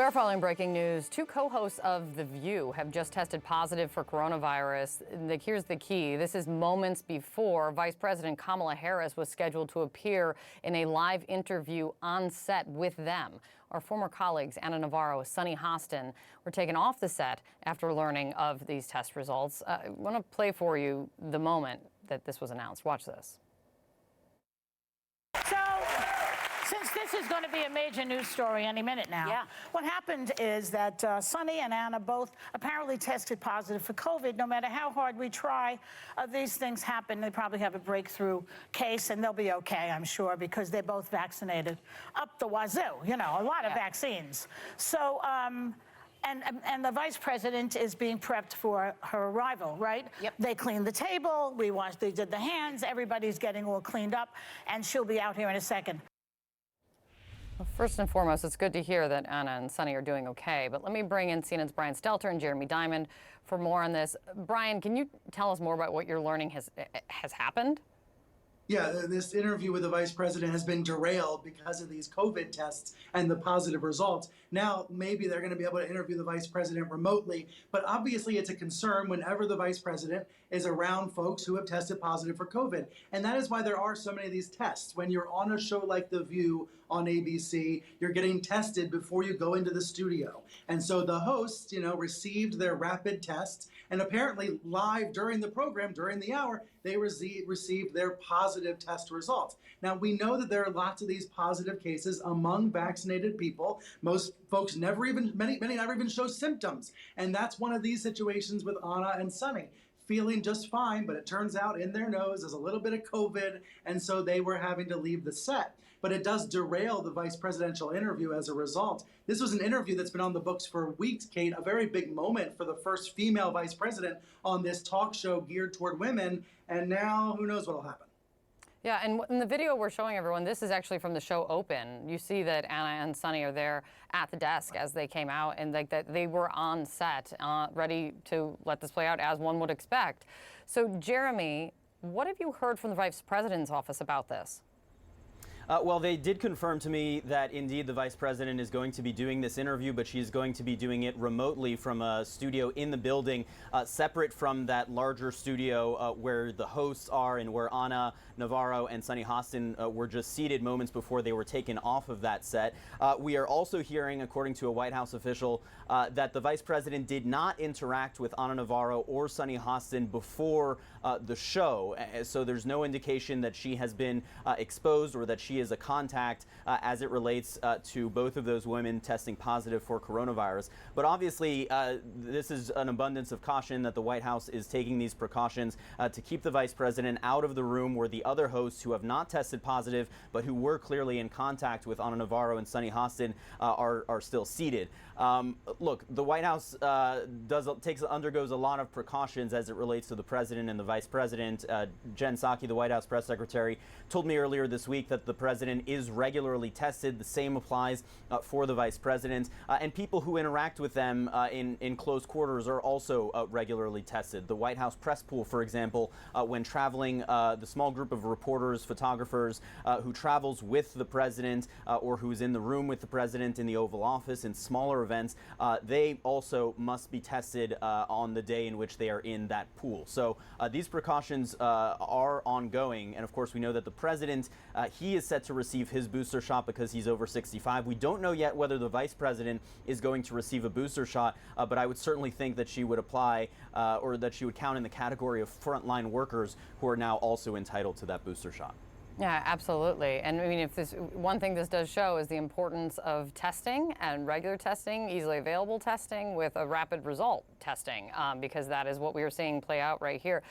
We are following breaking news. Two co-hosts of The View have just tested positive for coronavirus. Here's the key. This is moments before Vice President Kamala Harris was scheduled to appear in a live interview on set with them. Our former colleagues, Ana Navarro and Sunny Hostin, were taken off the set after learning of these test results. I want to play for you the moment that this was announced. Watch this. Since this is going to be a major news story any minute now, what happened is that Sunny and Anna both apparently tested positive for COVID. No matter how hard we try, these things happen. They probably have a breakthrough case, and they'll be okay, I'm sure, because they're both vaccinated up the wazoo, you know, a lot of vaccines. So, and the vice president is being prepped for her arrival, right? Yep. They cleaned the table, they did the hands, everybody's getting all cleaned up, and she'll be out here in a second. Well, first and foremost, it's good to hear that Anna and Sunny are doing okay. But let me bring in CNN's Brian Stelter and Jeremy Diamond for more on this. Brian, can you tell us more about what you're learning has happened? Yeah, this interview with the vice president has been derailed because of these COVID tests and the positive results. Now, maybe they're going to be able to interview the vice president remotely, but obviously it's a concern whenever the vice president is around folks who have tested positive for COVID. And that is why there are so many of these tests. When you're on a show like The View on ABC, you're getting tested before you go into the studio. And so the hosts, received their rapid tests, and apparently live during the program, during the hour, they received their positive test results. Now, we know that there are lots of these positive cases among vaccinated people. Most folks many never even show symptoms. And that's one of these situations with Anna and Sunny. Feeling just fine, but it turns out in their nose is a little bit of COVID, and so they were having to leave the set. But it does derail the vice presidential interview as a result. This was an interview that's been on the books for weeks, Kate, a very big moment for the first female vice president on this talk show geared toward women, and now who knows what'll happen. Yeah, and in the video we're showing everyone, this is actually from the show Open. You see that Anna and Sunny are there at the desk as they came out, and like that they were on set, ready to let this play out as one would expect. So, Jeremy, what have you heard from the vice president's office about this? Well, they did confirm to me that indeed the vice president is going to be doing this interview, but she's going to be doing it remotely from a studio in the building, separate from that larger studio where the hosts are and where Ana Navarro and Sunny Hostin were just seated moments before they were taken off of that set. We are also hearing, according to a White House official, that the vice president did not interact with Ana Navarro or Sunny Hostin before the show. So there's no indication that she has been exposed or that she is a contact as it relates to both of those women testing positive for coronavirus. But obviously, this is an abundance of caution that the White House is taking these precautions to keep the vice president out of the room where the other hosts who have not tested positive but who were clearly in contact with Ana Navarro and Sunny Hostin are still seated. Look, the White House undergoes a lot of precautions as it relates to the president and the vice president. Jen Psaki, the White House press secretary, told me earlier this week that the president is regularly tested. The same applies for the vice president. And people who interact with them in close quarters are also regularly tested. The White House press pool, for example, when traveling, the small group of reporters, photographers who travels with the president or who is in the room with the president in the Oval Office in smaller events, they also must be tested on the day in which they are in that pool. So these precautions are ongoing. And of course, we know that the president, he is set to receive his booster shot because he's over 65. We don't know yet whether the vice president is going to receive a booster shot, but I would certainly think that she would apply or that she would count in the category of frontline workers who are now also entitled to that booster shot. Yeah, absolutely. And I mean, if this one thing this does show is the importance of testing and regular testing, easily available testing with a rapid result testing, because that is what we are seeing play out right here.